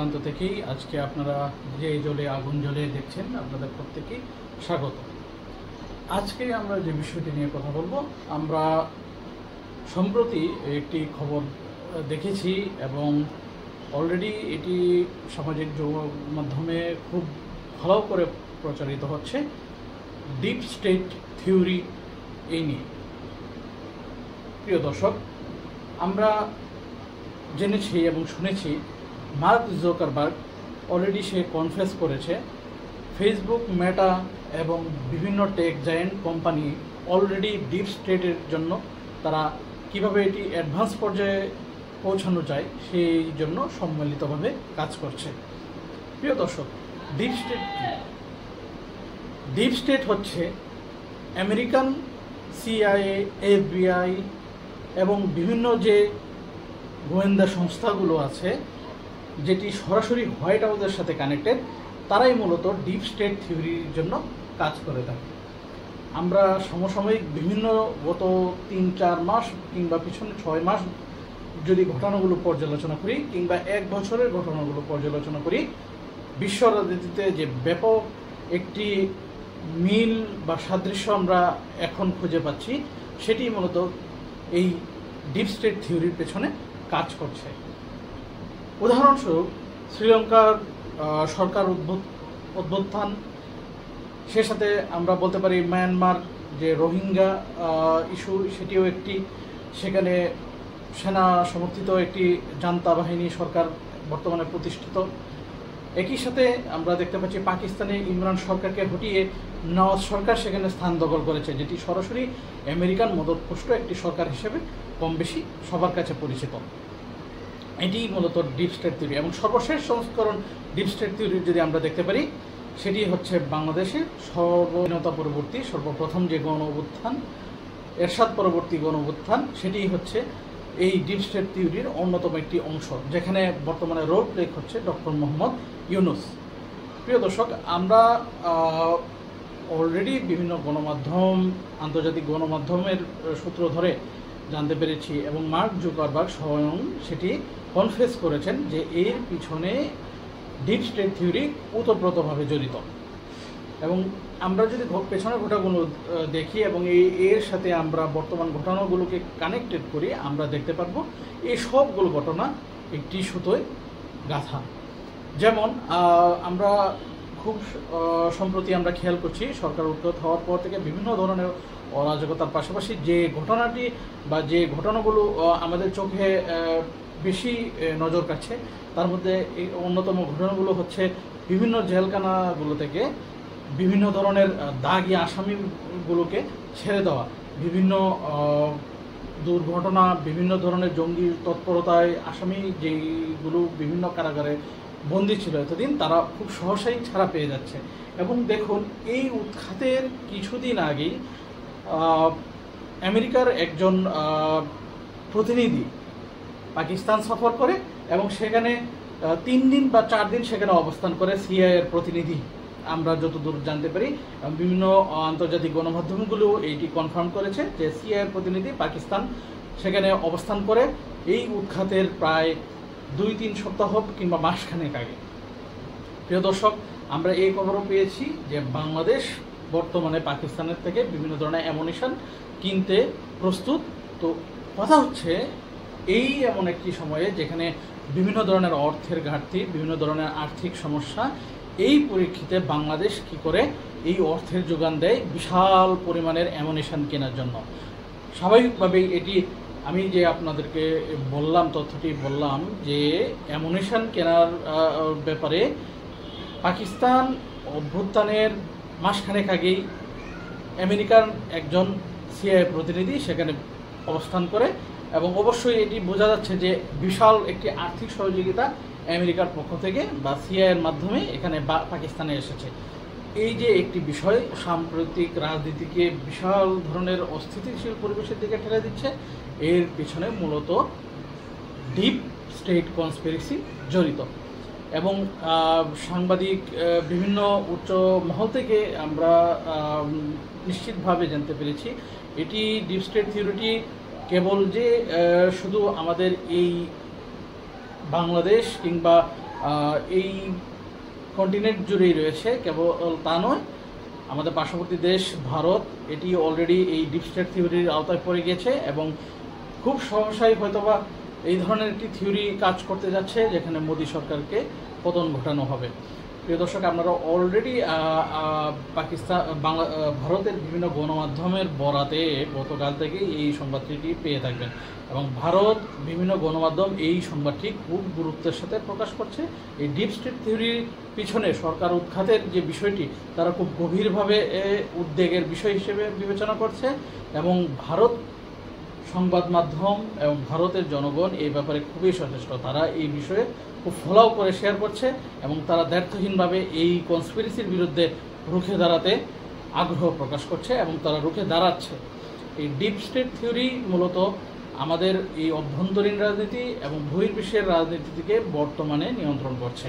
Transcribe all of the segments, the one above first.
প্রান্ত থেকেই আজকে আপনারা যে জ্বলে আগুন জ্বলে দেখছেন আপনাদের প্রত্যেকেই স্বাগত। আজকে আমরা যে বিষয়টি নিয়ে কথা বলবো, আমরা সম্প্রতি একটি খবর দেখেছি এবং অলরেডি এটি সামাজিক যোগাযোগ মাধ্যমে খুব ভালো করে প্রচারিত হচ্ছে, ডিপ স্টেট থিওরি এই নিয়ে। প্রিয় দর্শক, আমরা জেনেছি এবং শুনেছি মার্ক জুকারবার্গ অলরেডি সে কনফেস করেছে ফেসবুক, মেটা এবং বিভিন্ন take giant company already deep স্টেটের জন্য তারা কিভাবে এটি অ্যাডভান্স পর্যায়ে পৌঁছানো যায় সেই জন্য সম্মিলিতভাবে কাজ করছে। প্রিয় দর্শক, ডিপ স্টেট কি? ডিপ স্টেট হচ্ছে আমেরিকান সিআইএ, এফবিআই এবং বিভিন্ন যে গোয়েন্দা সংস্থাগুলো আছে যেটি সরাসরি হোয়াইট হাউসের সাথে কানেক্টেড, তারাই মূলত ডিপ স্টেট থিওরির জন্য কাজ করে থাকে। আমরা সমসাময়িক বিভিন্ন গত 3-4 মাস কিংবা পিছনে 6 মাস যদি ঘটনাগুলো পর্যালোচনা করি কিংবা 1 বছরের ঘটনাগুলো পর্যালোচনা করি, বিশ্ব রাজনীতিতে যে ব্যাপক একটি মিল বা সাদৃশ্য আমরা এখন খুঁজে পাচ্ছি, সেটি মূলত এই ডিপ স্টেট থিওরির পেছনে কাজ করছে। উদাহরণস্বরূপ শ্রীলঙ্কার সরকার অভ্যুত্থান, সে সাথে আমরা বলতে পারি মায়ানমার যে রোহিঙ্গা ইস্যু, সেটিও একটি। সেখানে সেনা সমর্থিত একটি জান্তা বাহিনী সরকার বর্তমানে প্রতিষ্ঠিত। একই সাথে আমরা দেখতে পাচ্ছি পাকিস্তানে ইমরান সরকারকে হটিয়ে নওয়াজ সরকার সেখানে স্থান দখল করেছে, যেটি সরাসরি আমেরিকান মদতপুষ্ট একটি সরকার হিসেবে কম বেশি সবার কাছে পরিচিত। এটি মূলত ডিপ স্টেট থিওরি। এবং সর্বশেষ সংস্করণ ডিপ স্টেট থিওরির যদি আমরা দেখতে পারি, সেটি হচ্ছে বাংলাদেশের স্বাধীনতা পরবর্তী সর্বপ্রথম যে গণ অভ্যুত্থান, এরশাদ পরবর্তী গণ অভ্যুত্থান, সেটি হচ্ছে এই ডিপ স্টেট থিওরির অন্যতম একটি অংশ, যেখানে বর্তমানে রোল প্লে করছে ডক্টর মোহাম্মদ ইউনুস। প্রিয় দর্শক, আমরা অলরেডি বিভিন্ন গণমাধ্যম, আন্তর্জাতিক গণমাধ্যমের সূত্র ধরে জানতে পেরেছি এবং মার্ক জুকারবার্গ স্বয়ং সেটি কনফেস করেছেন যে এর পিছনে ডিপ স্টেট থিওরি ওতপ্রোতভাবে জড়িত। এবং আমরা যদি পেছনের ঘটনাগুলো দেখি এবং এর সাথে আমরা বর্তমান ঘটনাগুলোকে কানেক্টেড করি, আমরা দেখতে পারবো এই সবগুলো ঘটনা একটি সুতোয় গাঁথা। যেমন আমরা খুব সম্প্রতি আমরা খেয়াল করছি সরকার উৎখাত হওয়ার পর থেকে বিভিন্ন ধরনের অরাজকতার পাশাপাশি যে ঘটনাটি বা যে ঘটনাগুলো আমাদের চোখে বেশি নজর কাটছে, তার মধ্যে এই অন্যতম ঘটনাগুলো হচ্ছে বিভিন্ন জেলখানাগুলো থেকে বিভিন্ন ধরনের দাগী আসামিগুলোকে ছেড়ে দেওয়া, বিভিন্ন দুর্ঘটনা, বিভিন্ন ধরনের জঙ্গি তৎপরতায় আসামি যেগুলো বিভিন্ন কারাগারে বন্দী ছিল এতদিন, তারা খুব সহসাই ছাড়া পেয়ে যাচ্ছে। এবং দেখুন, এই উৎখাতের কিছুদিন আগেই আমেরিকার একজন প্রতিনিধি পাকিস্তান সফর করে এবং সেখানে 3 দিন বা 4 দিন সেখানে অবস্থান করে সিআইএর প্রতিনিধি, আমরা যতদূর জানতে পারি। বিভিন্ন আন্তর্জাতিক গণমাধ্যমগুলো এইটি কনফার্ম করেছে যে সিআইএর প্রতিনিধি পাকিস্তান সেখানে অবস্থান করে এই উৎখাতের প্রায় 2-3 সপ্তাহ কিংবা মাসখানেক আগে। প্রিয় দর্শক, আমরা এই খবরও পেয়েছি যে বাংলাদেশ বর্তমানে পাকিস্তানের থেকে বিভিন্ন ধরনের অ্যামুনিশন কিনতে প্রস্তুত। তো কথা হচ্ছে, এই এমন একটি সময়ে যেখানে বিভিন্ন ধরনের অর্থের ঘাটতি, বিভিন্ন ধরনের আর্থিক সমস্যা, এই পরিপ্রেক্ষিতে বাংলাদেশ কি করে এই অর্থের যোগান দেয় বিশাল পরিমাণের অ্যামুনিশন কেনার জন্য। স্বাভাবিকভাবেই এটি আমি যে আপনাদেরকে বললাম, তথ্যটি বললাম যে অ্যামুনিশন কেনার ব্যাপারে পাকিস্তান অভ্যুত্থানের মাসখানেক আগেই আমেরিকার একজন সিআইএ প্রতিনিধি সেখানে অবস্থান করে এবং অবশ্যই এটি বোঝা যাচ্ছে যে বিশাল একটি আর্থিক সহযোগিতা আমেরিকার পক্ষ থেকে বা সিআইএর মাধ্যমে এখানে পাকিস্তানে এসেছে। এই যে একটি বিষয় সাম্প্রতিক রাজনীতিকে বিশাল ধরনের অস্থিতিশীল পরিবেশের দিকে ঠেলে দিচ্ছে, এর পিছনে মূলত ডিপ স্টেট কনস্পিরেসি জড়িত। এবং সাংবাদিক বিভিন্ন উচ্চ মহল থেকে আমরা নিশ্চিতভাবে জানতে পেরেছি এটি ডিপ স্টেট থিওরিটি কেবল যে শুধু আমাদের এই বাংলাদেশ কিংবা এই কন্টিনেন্ট জুড়েই রয়েছে। কেবল তা নয়, আমাদের পার্শ্ববর্তী দেশ ভারত এটি অলরেডি এই ডিপ স্টেট থিওরির আওতায় পড়ে গিয়েছে এবং খুব সহসাই হয়তোবা এই ধরনের একটি থিওরি কাজ করতে যাচ্ছে যেখানে মোদী সরকারকে পতন ঘটানো হবে। প্রিয় দর্শক, আপনারা অলরেডি ভারতের বিভিন্ন গণমাধ্যমের বরাতে গতকাল থেকে এই সংবাদটি পেয়ে থাকবেন এবং ভারত বিভিন্ন গণমাধ্যম এই সংবাদটি খুব গুরুত্বের সাথে প্রকাশ করছে। এই ডিপ স্টেট থিওরির পিছনে সরকার উৎখাতের যে বিষয়টি তারা খুব গভীরভাবে উদ্বেগের বিষয় হিসেবে বিবেচনা করছে এবং ভারত সংবাদ মাধ্যম এবং ভারতের জনগণ এই ব্যাপারে খুবই সচেষ্ট। তারা এই বিষয়ে খুব ফলো করে শেয়ার করছে এবং তারা দ্ব্যর্থহীনভাবে এই কনস্পিরেসির বিরুদ্ধে রুখে দাঁড়াতে আগ্রহ প্রকাশ করছে এবং তারা রুখে দাঁড়াচ্ছে। এই ডিপ স্টেট থিওরি মূলত আমাদের এই অভ্যন্তরীণ রাজনীতি এবং বহির্বিশ্বের রাজনীতিকে বর্তমানে নিয়ন্ত্রণ করছে।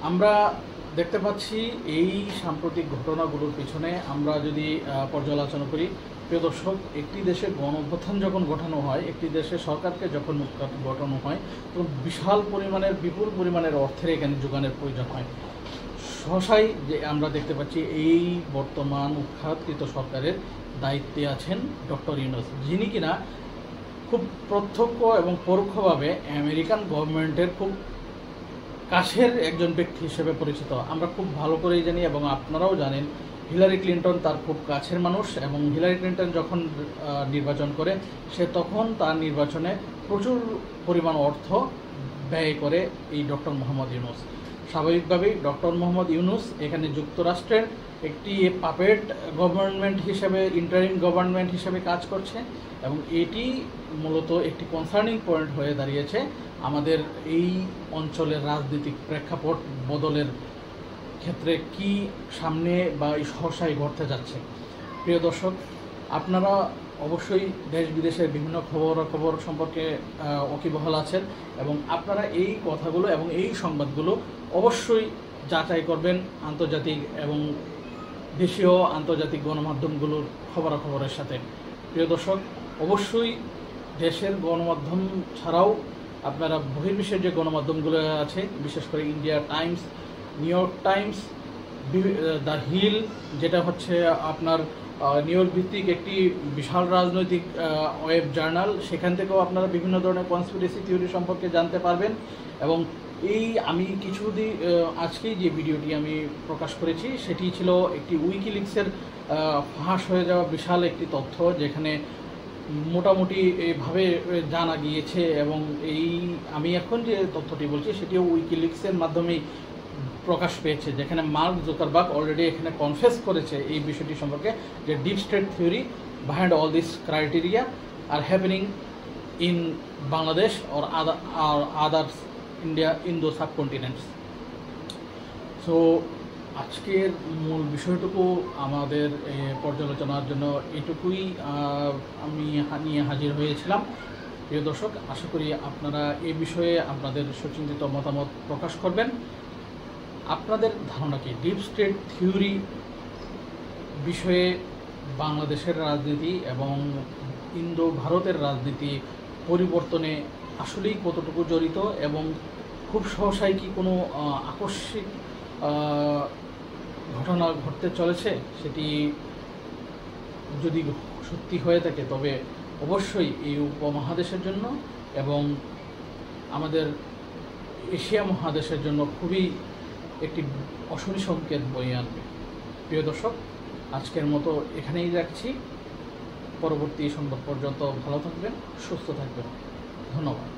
আমরা দেখতে পাচ্ছি এই সাম্প্রতিক ঘটনাগুলোর পিছনে আমরা যদি পর্যালোচনা করি, প্রিয় দর্শক, একটি দেশে গণঅভ্যুত্থান যখন ঘটানো হয়, একটি দেশে সরকারকে যখন ঘটানো হয়, তখন বিপুল পরিমাণের অর্থের এখানে যোগানের প্রয়োজন হয়। সহসাই যে আমরা দেখতে পাচ্ছি এই বর্তমান উৎখাতকৃত সরকারের দায়িত্বে আছেন ডক্টর ইউনূস, যিনি কিনা খুব প্রত্যক্ষ এবং পরোক্ষভাবে আমেরিকান গভর্নমেন্টের খুব কাছের একজন ব্যক্তি হিসেবে পরিচিত। আমরা খুব ভালো করেই জানি এবং আপনারাও জানেন হিলারি ক্লিন্টন তার খুব কাছের মানুষ এবং হিলারি ক্লিন্টন যখন নির্বাচন করে সে তখন তার নির্বাচনে প্রচুর পরিমাণ অর্থ ব্যয় করে এই ডক্টর মোহাম্মদ ইউনূস। স্বাভাবিকভাবেই ডক্টর মোহাম্মদ ইউনূস এখানে যুক্তরাষ্ট্রের একটি পাপেট গভর্নমেন্ট হিসেবে, ইন্টারিম গভর্নমেন্ট হিসেবে কাজ করছে এবং এটি মূলত একটি কনসার্নিং পয়েন্ট হয়ে দাঁড়িয়েছে আমাদের এই অঞ্চলের রাজনৈতিক প্রেক্ষাপট বদলের ক্ষেত্রে কি সামনে বা এই সহসাই ঘটতে যাচ্ছে। প্রিয় দর্শক, আপনারা অবশ্যই দেশ বিদেশের বিভিন্ন খবর সম্পর্কে ওয়াকিবহাল আছেন এবং আপনারা এই কথাগুলো এবং এই সংবাদগুলো অবশ্যই যাচাই করবেন আন্তর্জাতিক এবং দেশীয় আন্তর্জাতিক গণমাধ্যমগুলোর খবরাখবরের সাথে। প্রিয় দর্শক, অবশ্যই দেশের গণমাধ্যম ছাড়াও আপনারা বহির্বিশ্বের যে গণমাধ্যমগুলো আছে, বিশেষ করে India Times, New York Times, the Hill, যেটা হচ্ছে আপনার নিউ ইয়র্ক ভিত্তিক একটি বিশাল রাজনৈতিক ওয়েব জার্নাল, সেখান থেকেও আপনারা বিভিন্ন ধরনের কনস্পিরেসি থিওরি সম্পর্কে জানতে পারবেন। এবং এই আমি আজকেই যে ভিডিওটি আমি প্রকাশ করেছি সেটি ছিল একটি উইকিলিক্সের ফাঁস হয়ে যাওয়া বিশাল একটি তথ্য, যেখানে মোটামুটি এইভাবে জানা গিয়েছে এবং আমি এখন যে তথ্যটি বলছি সেটিও উইকিলিক্সের মাধ্যমেই প্রকাশ পেয়েছে, যেখানে মার্ক জুকারবার্গ অলরেডি এখানে কনফেস করেছে এই বিষয়টি সম্পর্কে যে deep state theory behind all this criteria are happening in Bangladesh or others Indo subcontinents. সো আজকের মূল বিষয়টুকু আমাদের পর্যালোচনার জন্য এটুকুই আমি নিয়ে হাজির হয়েছিলাম। প্রিয় দর্শক, আশা করি আপনারা এই বিষয়ে আপনাদের সুচিন্তিত মতামত প্রকাশ করবেন। আপনাদের ধারণা কি ডিপ স্টেট থিওরি বিষয়ে বাংলাদেশের রাজনীতি এবং ইন্দো ভারতের রাজনীতি পরিবর্তনে আসলেই কতটুকু জড়িত এবং খুব সহসাই কি কোনো আকস্মিক ঘটনা ঘটতে চলেছে? সেটি যদি সত্যি হয়ে থাকে তবে অবশ্যই এই উপমহাদেশের জন্য এবং আমাদের এশিয়া মহাদেশের জন্য খুবই একটি অশনি সংকেত বয়ে আনবে। প্রিয় দর্শক, আজকের মতো এখানেই রাখছি। পরবর্তী সংবাদ পর্যন্ত ভালো থাকবেন, সুস্থ থাকবেন। ধন্যবাদ।